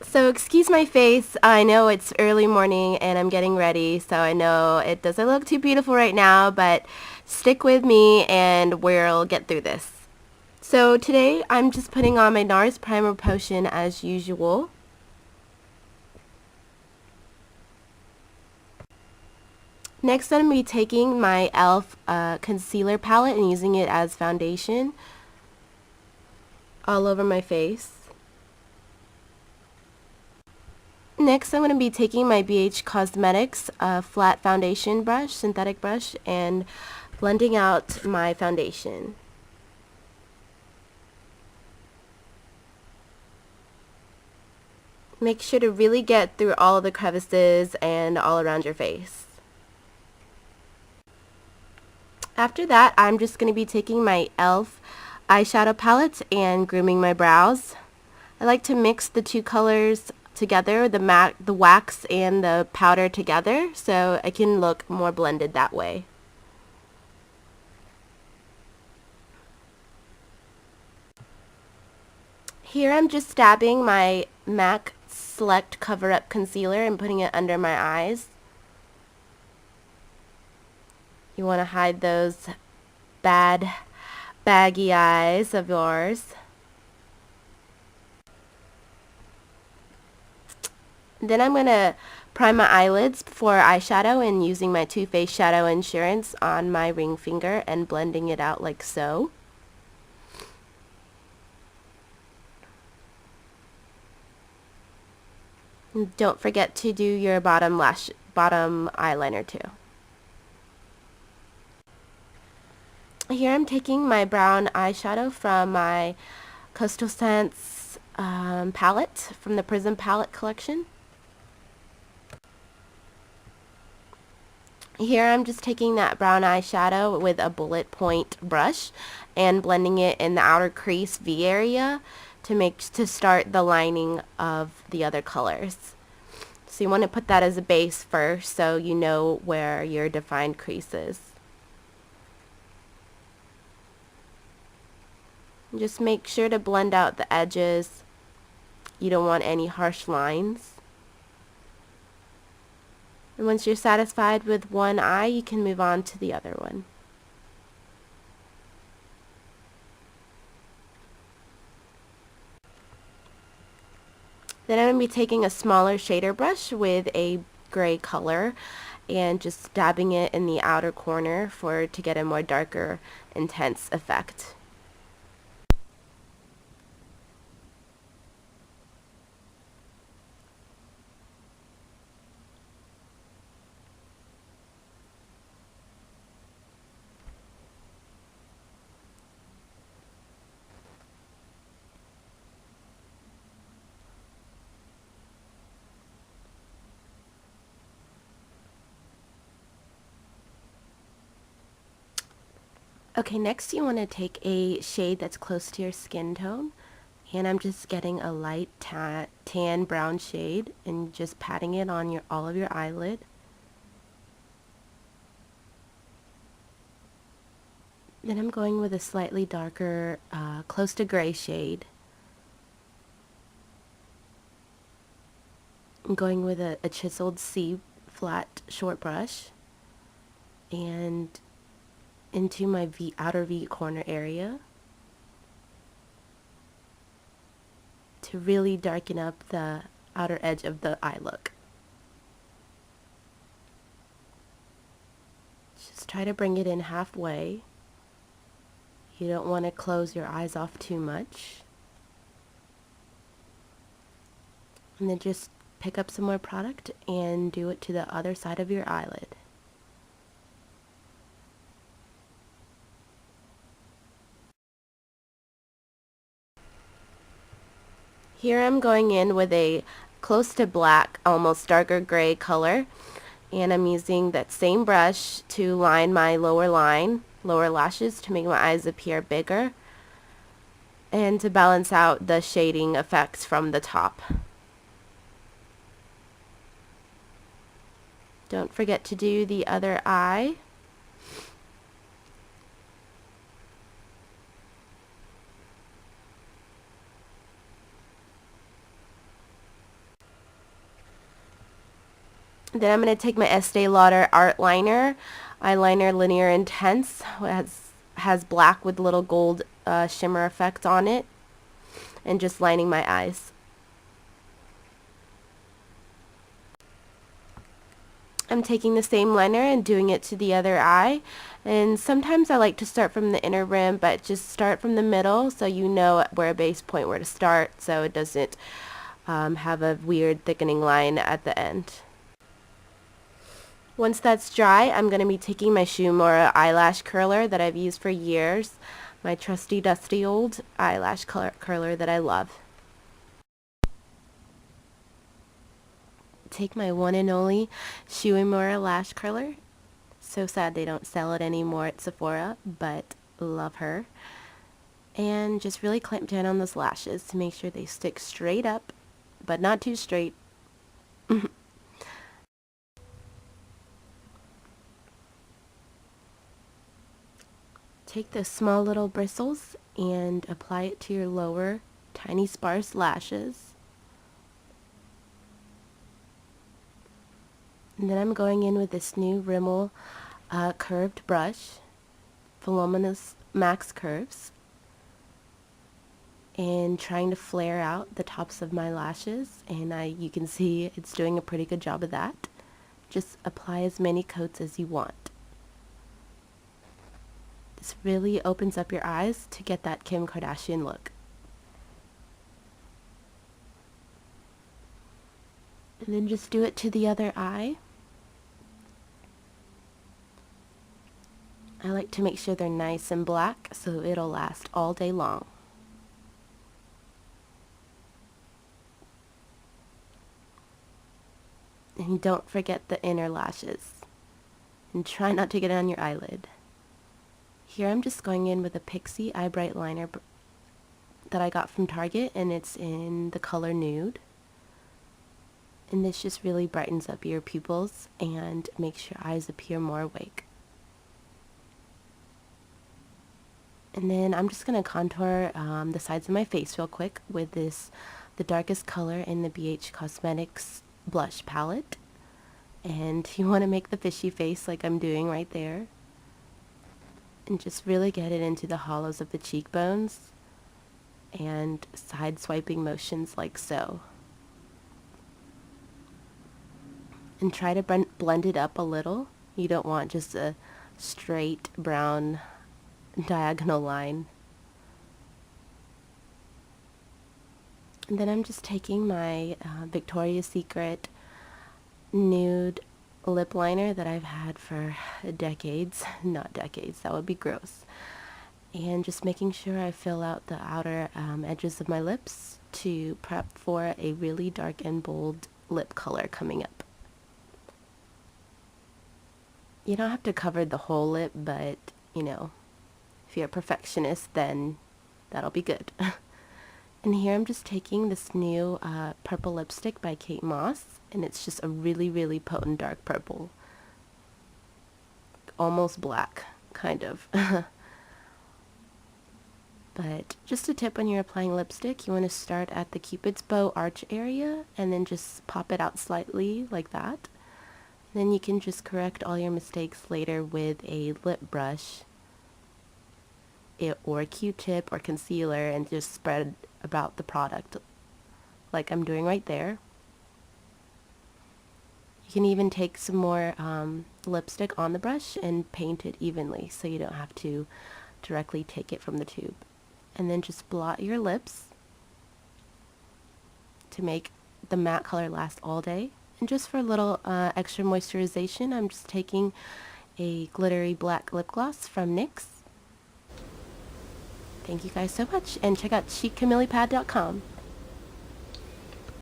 So excuse my face, I know it's early morning and I'm getting ready, so I know it doesn't look too beautiful right now, but stick with me and we'll get through this. So today I'm just putting on my NARS Primer Potion as usual. Next I'm going to be taking my e.l.f. Concealer palette and using it as foundation all over my face. Next, I'm going to be taking my BH Cosmetics flat foundation brush, synthetic brush, and blending out my foundation. Make sure to really get through all of the crevices and all around your face. After that, I'm just going to be taking my e.l.f. eyeshadow palette and grooming my brows. I like to mix the two colors together, the wax and the powder together, so I can look more blended that way. Here I'm just dabbing my MAC Select Cover Up Concealer and putting it under my eyes. You want to hide those bad, baggy eyes of yours. Then I'm going to prime my eyelids for eyeshadow and using my Too Faced Shadow Insurance on my ring finger and blending it out like so. And don't forget to do your bottom eyeliner too. Here I'm taking my brown eyeshadow from my Coastal Scents palette from the Prism palette collection. Here I'm just taking that brown eyeshadow with a bullet point brush and blending it in the outer crease V area to start the lining of the other colors. So you want to put that as a base first so you know where your defined crease is. Just make sure to blend out the edges. You don't want any harsh lines. And once you're satisfied with one eye, you can move on to the other one. Then I'm going to be taking a smaller shader brush with a gray color and just dabbing it in the outer corner to get a more darker, intense effect. Okay, next you want to take a shade that's close to your skin tone, and I'm just getting a light tan brown shade and just patting it on all of your eyelid. Then I'm going with a slightly darker, close to gray shade. I'm going with a chiseled C flat short brush and into my outer V corner area to really darken up the outer edge of the eye look. Just try to bring it in halfway. You don't want to close your eyes off too much. And then just pick up some more product and do it to the other side of your eyelid. Here I'm going in with a close to black, almost darker gray color, and I'm using that same brush to line my lower lashes to make my eyes appear bigger and to balance out the shading effects from the top. Don't forget to do the other eye. Then I'm going to take my Estee Lauder Art Liner, eyeliner Linear Intense. It has black with little gold shimmer effect on it, and just lining my eyes. I'm taking the same liner and doing it to the other eye, and sometimes I like to start from the inner rim, but just start from the middle so you know where a base point where to start, so it doesn't have a weird thickening line at the end. Once that's dry, I'm going to be taking my Shu Uemura eyelash curler that I've used for years, my trusty dusty old eyelash curler that I love. Take my one and only Shu Uemura lash curler. So sad they don't sell it anymore at Sephora, but love her. And just really clamp down on those lashes to make sure they stick straight up, but not too straight. Take those small little bristles and apply it to your lower, tiny sparse lashes. And then I'm going in with this new Rimmel curved brush, Voluminous Max Curves, and trying to flare out the tops of my lashes, and you can see it's doing a pretty good job of that. Just apply as many coats as you want. This really opens up your eyes to get that Kim Kardashian look. And then just do it to the other eye. I like to make sure they're nice and black so it'll last all day long. And don't forget the inner lashes. And try not to get it on your eyelid. Here I'm just going in with a Pixi eye bright liner that I got from Target, and it's in the color Nude. And this just really brightens up your pupils and makes your eyes appear more awake. And then I'm just going to contour the sides of my face real quick with the darkest color in the BH Cosmetics blush palette. And you want to make the fishy face like I'm doing right there. And just really get it into the hollows of the cheekbones and side swiping motions like so. And try to blend it up a little. You don't want just a straight brown diagonal line. And then I'm just taking my Victoria's Secret nude lip liner that I've had for decades. Not decades, that would be gross. And just making sure I fill out the outer edges of my lips to prep for a really dark and bold lip color coming up. You don't have to cover the whole lip, but you know, if you're a perfectionist, then that'll be good. And here I'm just taking this new purple lipstick by Kate Moss, and it's just a really, really potent dark purple. Almost black, kind of. But just a tip when you're applying lipstick, you want to start at the Cupid's bow arch area, and then just pop it out slightly like that. Then you can just correct all your mistakes later with a lip brush or a Q-tip or concealer, and just spread about the product like I'm doing right there. You can even take some more lipstick on the brush and paint it evenly so you don't have to directly take it from the tube. And then just blot your lips to make the matte color last all day. And just for a little extra moisturization, I'm just taking a glittery black lip gloss from NYX. Thank you guys so much, and check out chickamillipad.com.